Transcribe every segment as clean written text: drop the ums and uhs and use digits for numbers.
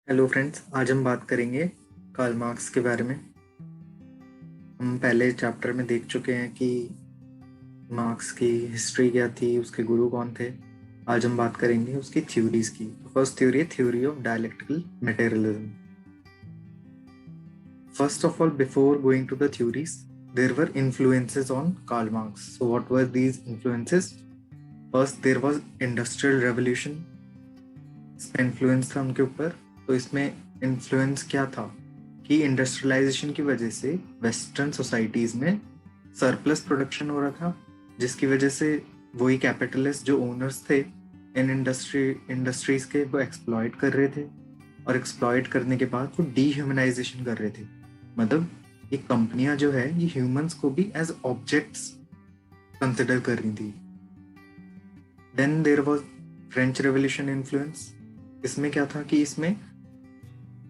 Hello friends, आज हम बात करेंगे कार्ल मार्क्स के बारे में। हम पहले चैप्टर में देख चुके हैं कि मार्क्स की हिस्ट्री क्या थी, उसके गुरु कौन थे। आज हम बात करेंगे उसकी थ्योरीज की। तो फर्स्ट थ्योरी है theory of dialectical materialism. First of all, before going to the theories, there were influences on Karl Marx. So what were these influences? First, there was industrial revolution. इसका influence था उनके ऊपर। तो इसमें influence क्या था कि इंडस्ट्रियलाइजेशन की वजह से वेस्टर्न सोसाइटीज में सरप्लस प्रोडक्शन हो रहा था, जिसकी वजह से वही कैपिटलिस्ट जो ओनर्स थे इन इंडस्ट्रीज के, वो एक्सप्लॉइट कर रहे थे। और एक्सप्लॉइट करने के बाद वो डीह्यूमनाइजेशन कर रहे थे। मतलब ये कंपनियां जो है ये ह्यूमंस को भी एज ऑब्जेक्ट्स कंसिडर कर रही थी। Then there was French revolution influence. इसमें क्या था कि इसमें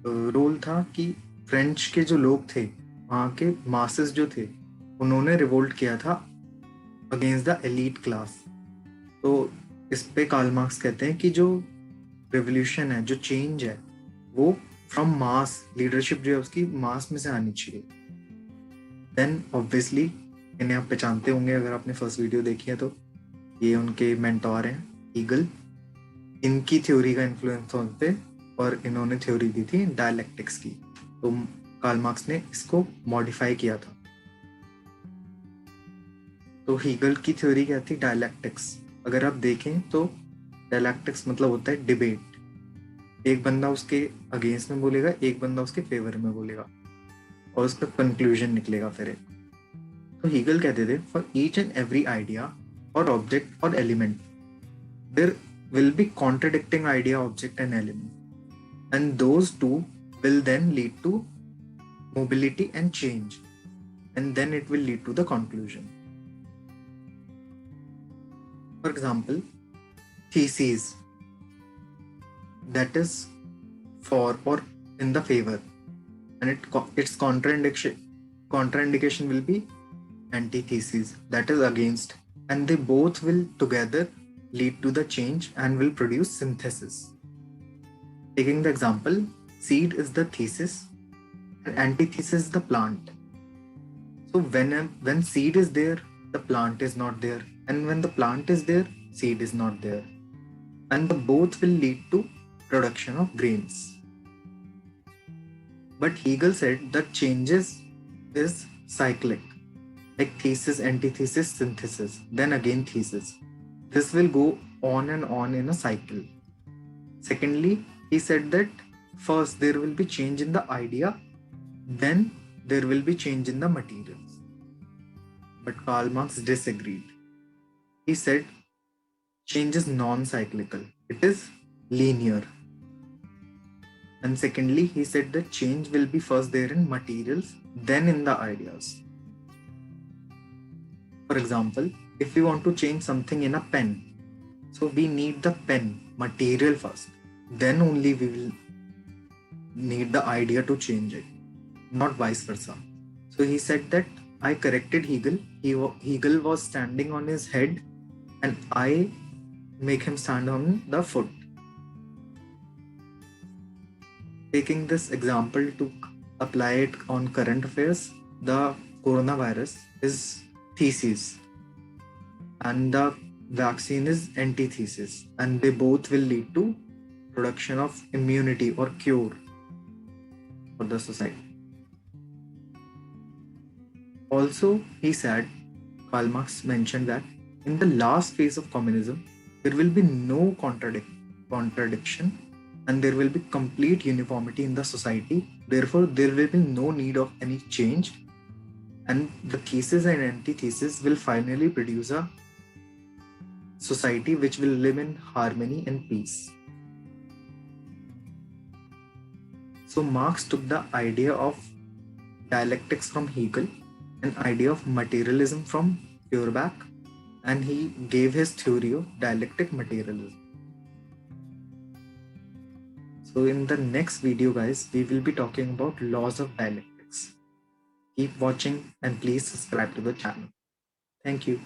रोल था कि फ्रेंच के जो लोग थे, वहाँ के मासेस जो थे, उन्होंने रिवोल्ट किया था अगेंस्ट द एलीट क्लास। तो इस पे कार्ल मार्क्स कहते हैं कि जो रेवोल्यूशन है, जो चेंज है, वो फ्रॉम मास लीडरशिप जो है उसकी मास में से आनी चाहिए। देन ऑब्वियसली इन्हें आप पहचानते होंगे अगर आपने फर्स्ट वीडियो देखी है तो। ये उनके मेंटोर हैं, ईगल। इनकी थ्योरी का इन्फ्लुएंस उन पे, और इन्होंने थ्योरी दी थी डायलेक्टिक्स की। तो कार्ल मार्क्स ने इसको मॉडिफाई किया था। तो हीगल की थ्योरी क्या थी? डायलेक्टिक्स। अगर आप देखें तो डायलेक्टिक्स मतलब होता है डिबेट। एक बंदा उसके अगेंस्ट में बोलेगा, एक बंदा उसके फेवर में बोलेगा, और उसका कंक्लूजन निकलेगा फिर एक। तो हीगल कहते थे for each and every idea और ऑब्जेक्ट और element there will be contradicting idea, object and element, and those two will then lead to mobility and change, and then it will lead to the conclusion. For example, theses, that is for or in the favor, and its contraindication will be antithesis, that is against, and they both will together lead to the change and will produce synthesis. Taking the example, seed is the thesis and antithesis is the plant. So when seed is there, the plant is not there, and when the plant is there, seed is not there, and the both will lead to production of grains. But Hegel said that changes is cyclic, like thesis, antithesis, synthesis, then again thesis. This will go on and on in a cycle. Secondly, he said that first there will be change in the idea, then there will be change in the materials. But Karl Marx disagreed. He said change is non-cyclical, it is linear. And secondly, he said that change will be first there in materials, then in the ideas. For example, if we want to change something in a pen, so we need the pen material first, then only we will need the idea to change it, not vice versa. So he said that I corrected Hegel. Hegel was standing on his head, and I make him stand on the foot. Taking this example to apply it on current affairs, the coronavirus is thesis and the vaccine is antithesis, and they both will lead to production of immunity or cure for the society. Also, he said, Karl Marx mentioned that in the last phase of communism, there will be no contradiction, and there will be complete uniformity in the society. Therefore, there will be no need of any change, and the thesis and antithesis will finally produce a society which will live in harmony and peace. So Marx took the idea of dialectics from Hegel, an idea of materialism from Feuerbach, and he gave his theory of dialectic materialism. So in the next video, guys, we will be talking about laws of dialectics. Keep watching and please subscribe to the channel. Thank you.